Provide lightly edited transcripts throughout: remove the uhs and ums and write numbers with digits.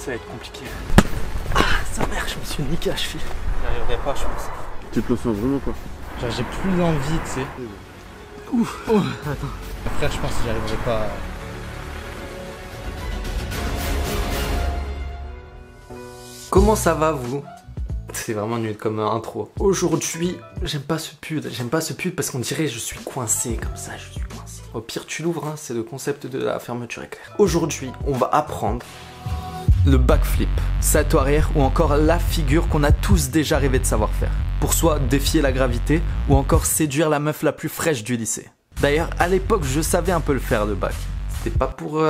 Ça va être compliqué. Ah, sa mère, je me suis niqué la cheville. J'y arriverai pas, je pense. Tu te le sens vraiment pas? Genre, j'ai plus envie, tu sais. Ouf. Oh, attends. Frère, je pense que j'y arriverai pas. Comment ça va, vous? C'est vraiment nul comme intro. Aujourd'hui, j'aime pas ce pull. J'aime pas ce pull parce qu'on dirait que je suis coincé comme ça, je suis coincé. Au pire, tu l'ouvres, hein, c'est le concept de la fermeture éclair. Aujourd'hui, on va apprendre le backflip, salto arrière ou encore la figure qu'on a tous déjà rêvé de savoir faire. Pour soit défier la gravité ou encore séduire la meuf la plus fraîche du lycée. D'ailleurs, à l'époque, je savais un peu le faire, le back. C'était pas pour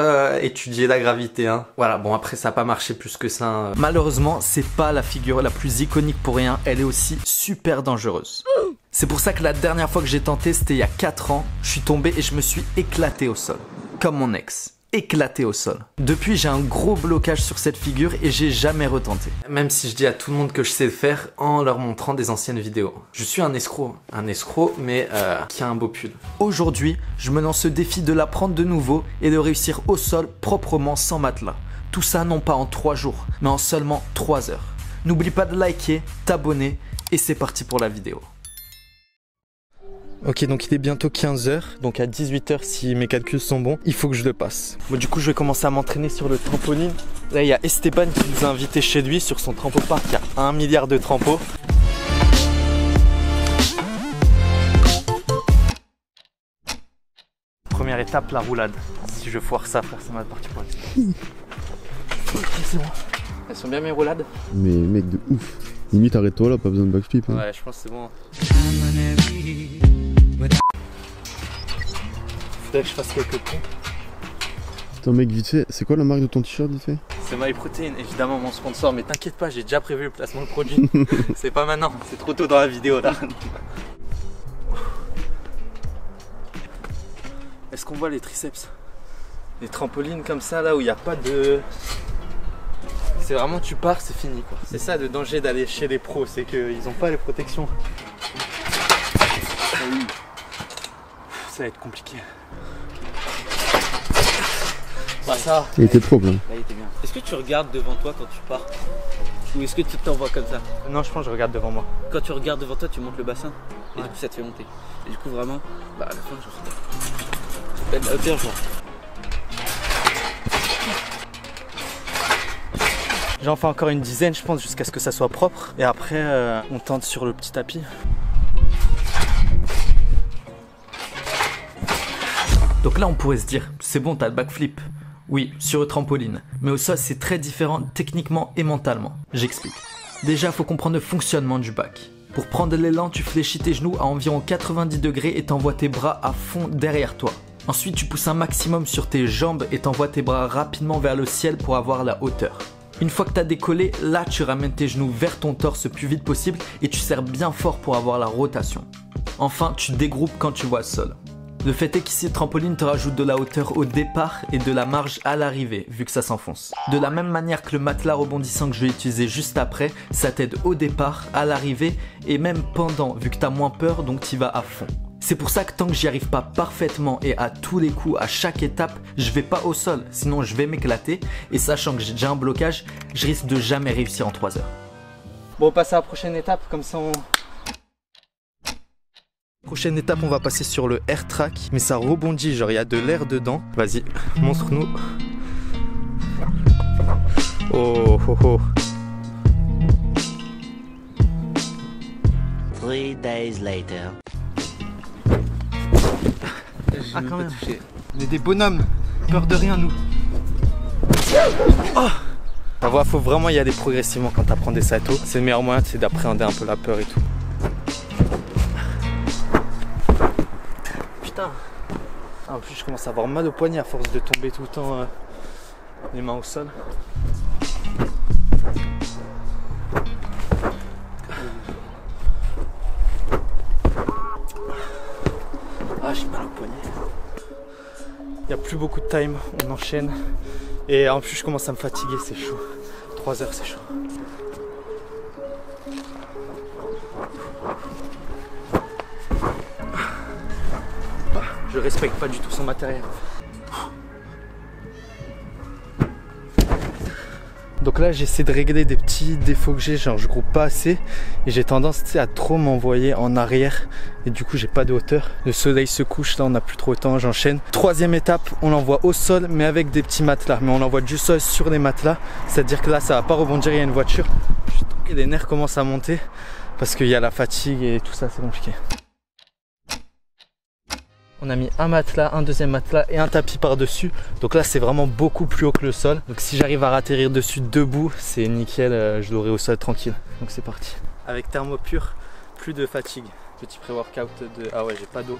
étudier la gravité, hein. Voilà, bon après ça a pas marché plus que ça. Hein. Malheureusement, c'est pas la figure la plus iconique pour rien, elle est aussi super dangereuse. C'est pour ça que la dernière fois que j'ai tenté, c'était il y a 4 ans. Je suis tombé et je me suis éclaté au sol. Comme mon ex. Éclaté au sol. Depuis, j'ai un gros blocage sur cette figure et j'ai jamais retenté. Même si je dis à tout le monde que je sais le faire en leur montrant des anciennes vidéos. Je suis un escroc mais qui a un beau pull. Aujourd'hui, je me lance ce défi de l'apprendre de nouveau et de réussir au sol proprement sans matelas. Tout ça non pas en 3 jours, mais en seulement 3 heures. N'oublie pas de liker, t'abonner et c'est parti pour la vidéo. Ok, donc il est bientôt 15 h, donc à 18 h si mes calculs sont bons, il faut que je le passe. Bon, du coup, je vais commencer à m'entraîner sur le trampoline. Là, il y a Esteban qui nous a invités chez lui sur son trampopark. Il y a 1 milliard de trampos. Première étape, la roulade. Si je foire ça, frère, c'est mal parti pour aller. Ok, c'est bon. Elles sont bien mes roulades? Mais mec, de ouf. Limite, arrête-toi là, pas besoin de backflip. Hein. Ouais, je pense que c'est bon. Faudrait que je fasse quelques pompes. Attends mec, vite fait, c'est quoi la marque de ton t-shirt vite fait? C'est MyProtein, évidemment mon sponsor, mais t'inquiète pas, j'ai déjà prévu le placement de produit. C'est pas maintenant, c'est trop tôt dans la vidéo là. Est-ce qu'on voit les triceps? Les trampolines comme ça là où il n'y a pas de... C'est vraiment tu pars, c'est fini quoi. C'est ça le danger d'aller chez les pros, c'est qu'ils ont pas les protections. Ça va être compliqué. Bah ça. Il était propre là. Là il était bien. Est-ce que tu regardes devant toi quand tu pars? Ou est-ce que tu t'envoies comme ça? Non, je pense que je regarde devant moi. Quand tu regardes devant toi, tu montes le bassin. Et du coup ça te fait monter. Et du coup vraiment, bah à la fin je fais la hauteur genre. J'en fais encore une dizaine je pense jusqu'à ce que ça soit propre. Et après on tente sur le petit tapis. Donc là on pourrait se dire, c'est bon t'as le backflip. Oui, sur le trampoline. Mais au sol c'est très différent techniquement et mentalement. J'explique. Déjà faut comprendre le fonctionnement du back. Pour prendre l'élan, tu fléchis tes genoux à environ 90 degrés et t'envoies tes bras à fond derrière toi. Ensuite tu pousses un maximum sur tes jambes et t'envoies tes bras rapidement vers le ciel pour avoir la hauteur. Une fois que tu as décollé, là tu ramènes tes genoux vers ton torse le plus vite possible et tu serres bien fort pour avoir la rotation. Enfin, tu dégroupes quand tu vois le sol. Le fait est qu'ici le trampoline te rajoute de la hauteur au départ et de la marge à l'arrivée, vu que ça s'enfonce. De la même manière que le matelas rebondissant que je vais utiliser juste après, ça t'aide au départ, à l'arrivée et même pendant, vu que tu as moins peur donc tu y vas à fond. C'est pour ça que tant que j'y arrive pas parfaitement et à tous les coups, à chaque étape, je vais pas au sol, sinon je vais m'éclater. Et sachant que j'ai déjà un blocage, je risque de jamais réussir en 3 heures. Bon, on passe à la prochaine étape, comme ça on... Prochaine étape, on va passer sur le air track, mais ça rebondit, genre il y a de l'air dedans. Vas-y, montre-nous. Oh, oh, oh. 3 days later. Ah quand même, on est des bonhommes, peur de rien nous. Oh, la voix, faut vraiment y aller progressivement quand tu apprends des saltos. C'est le meilleur moyen, c'est d'appréhender un peu la peur et tout. Putain. En plus je commence à avoir mal au poignet à force de tomber tout le temps les mains au sol. Ah, j'ai mal au poignet. Il n'y a plus beaucoup de time, on enchaîne. Et en plus je commence à me fatiguer, c'est chaud. 3 heures c'est chaud. Je respecte pas du tout son matériel. Donc là j'essaie de régler des petits défauts que j'ai, genre je groupe pas assez et j'ai tendance à trop m'envoyer en arrière et du coup j'ai pas de hauteur. Le soleil se couche, là on n'a plus trop de temps, j'enchaîne. Troisième étape, on l'envoie au sol mais avec des petits matelas, mais on l'envoie du sol sur les matelas, c'est à dire que là ça va pas rebondir, il y a une voiture. Et les nerfs commencent à monter parce qu'il y a la fatigue et tout ça, c'est compliqué. On a mis un matelas, un deuxième matelas et un tapis par-dessus. Donc là, c'est vraiment beaucoup plus haut que le sol. Donc si j'arrive à ratterrir dessus debout, c'est nickel, je l'aurai au sol tranquille. Donc c'est parti. Avec Thermopure, plus de fatigue. Petit pré-workout de... Ah ouais, j'ai pas d'eau.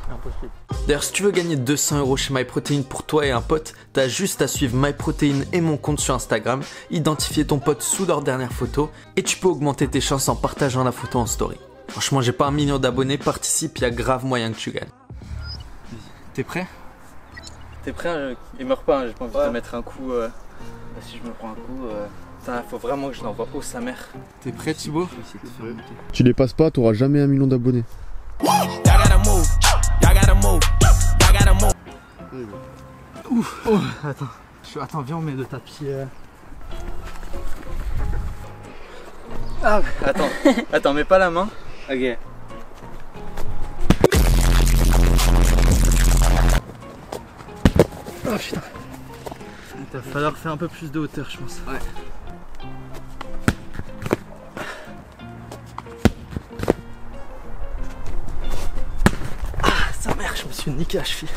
Impossible. D'ailleurs, si tu veux gagner 200 € chez MyProtein pour toi et un pote, t'as juste à suivre MyProtein et mon compte sur Instagram, identifier ton pote sous leur dernière photo et tu peux augmenter tes chances en partageant la photo en story. Franchement, j'ai pas 1 million d'abonnés, participe, il y a grave moyen que tu gagnes. T'es prêt? T'es prêt? Il meurt pas, hein, j'ai pas envie de te mettre un coup. Si je me prends un coup, faut vraiment que je l'envoie haut sa mère. T'es prêt, Thibaut? Tu les passes pas, t'auras jamais 1 million d'abonnés. Ouf. Oh, attends, viens, on met le tapis. Ah, attends, mets pas la main. Ok. Oh putain. Il va falloir faire un peu plus de hauteur, je pense. Ouais. Ah, sa mère, je me suis niqué la cheville.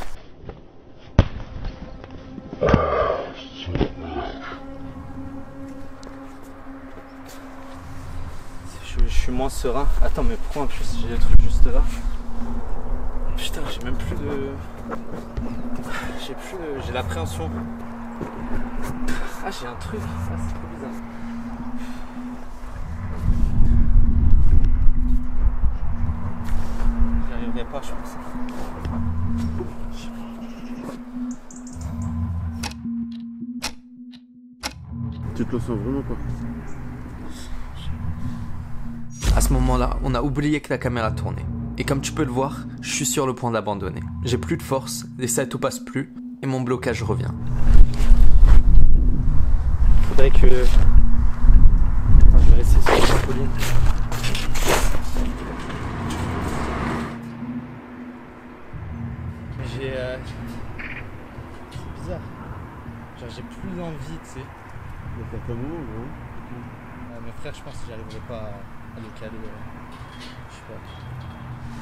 Je suis moins serein. Attends, mais pourquoi en plus j'ai le truc juste là? Putain, j'ai même plus de... J'ai l'appréhension. Ah, j'ai un truc. Ah, c'est trop bizarre. J'y arriverai pas, je pense. Tu te le sens vraiment pas? À ce moment-là, on a oublié que la caméra tournait. Et comme tu peux le voir, je suis sur le point d'abandonner. J'ai plus de force, les saltos passent plus, et mon blocage revient. Faudrait que... Attends, je vais rester sur la trampoline. J'ai... C'est bizarre. Genre j'ai plus d'envie, tu sais. T'as pas moment, gros. Mes frères, je pense que j'arriverai pas à le caler. Je sais pas.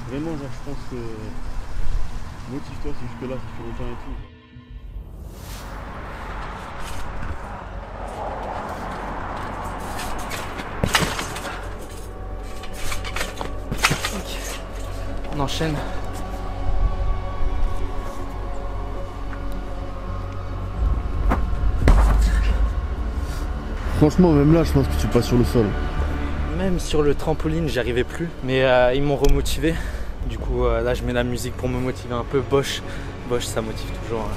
Vraiment, genre, je pense que... Motive-toi, c'est jusque là, ça fait longtemps et tout. Ok. On enchaîne. Franchement, même là, je pense que tu passes sur le sol. Même sur le trampoline, j'y arrivais plus. Mais ils m'ont remotivé. Du coup, là, je mets la musique pour me motiver un peu. Bosch, ça motive toujours. Hein.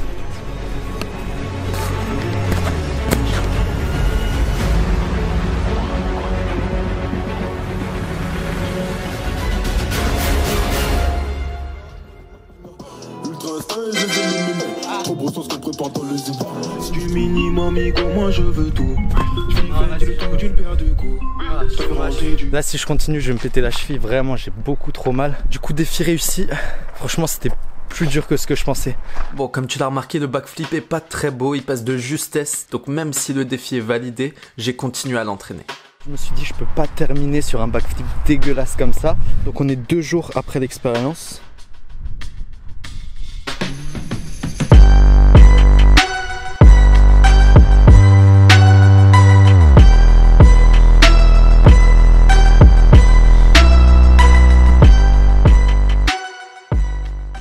Du minimum, moi je veux tout. Je fais le tour d'une paire de coups. Là, si je continue, je vais me péter la cheville. Vraiment, j'ai beaucoup trop mal. Du coup, défi réussi. Franchement, c'était plus dur que ce que je pensais. Bon, comme tu l'as remarqué, le backflip est pas très beau. Il passe de justesse. Donc, même si le défi est validé, j'ai continué à l'entraîner. Je me suis dit, je peux pas terminer sur un backflip dégueulasse comme ça. Donc, on est 2 jours après l'expérience.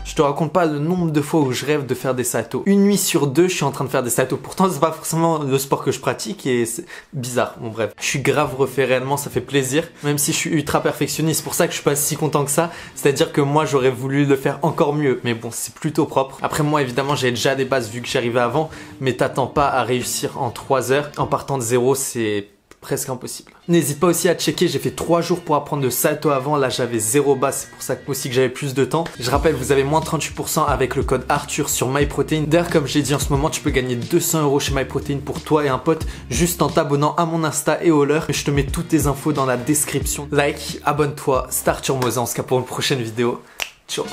Je te raconte pas le nombre de fois où je rêve de faire des saltos. 1 nuit sur 2, je suis en train de faire des saltos. Pourtant, c'est pas forcément le sport que je pratique et c'est bizarre. Bon bref, je suis grave refait réellement, ça fait plaisir. Même si je suis ultra perfectionniste, c'est pour ça que je suis pas si content que ça. C'est-à-dire que moi, j'aurais voulu le faire encore mieux. Mais bon, c'est plutôt propre. Après moi, évidemment, j'ai déjà des bases vu que j'arrivais avant. Mais t'attends pas à réussir en 3 heures. En partant de zéro, c'est presque impossible. N'hésite pas aussi à checker, j'ai fait 3 jours pour apprendre le salto avant, là j'avais 0 base, c'est pour ça aussi que j'avais plus de temps. Je rappelle, vous avez moins 38% avec le code Arthur sur MyProtein. D'ailleurs, comme j'ai dit en ce moment, tu peux gagner 200 € chez MyProtein pour toi et un pote, juste en t'abonnant à mon Insta et au leur. Je te mets toutes tes infos dans la description. Like, abonne-toi, start sur Moza, on se capte pour une prochaine vidéo. Ciao.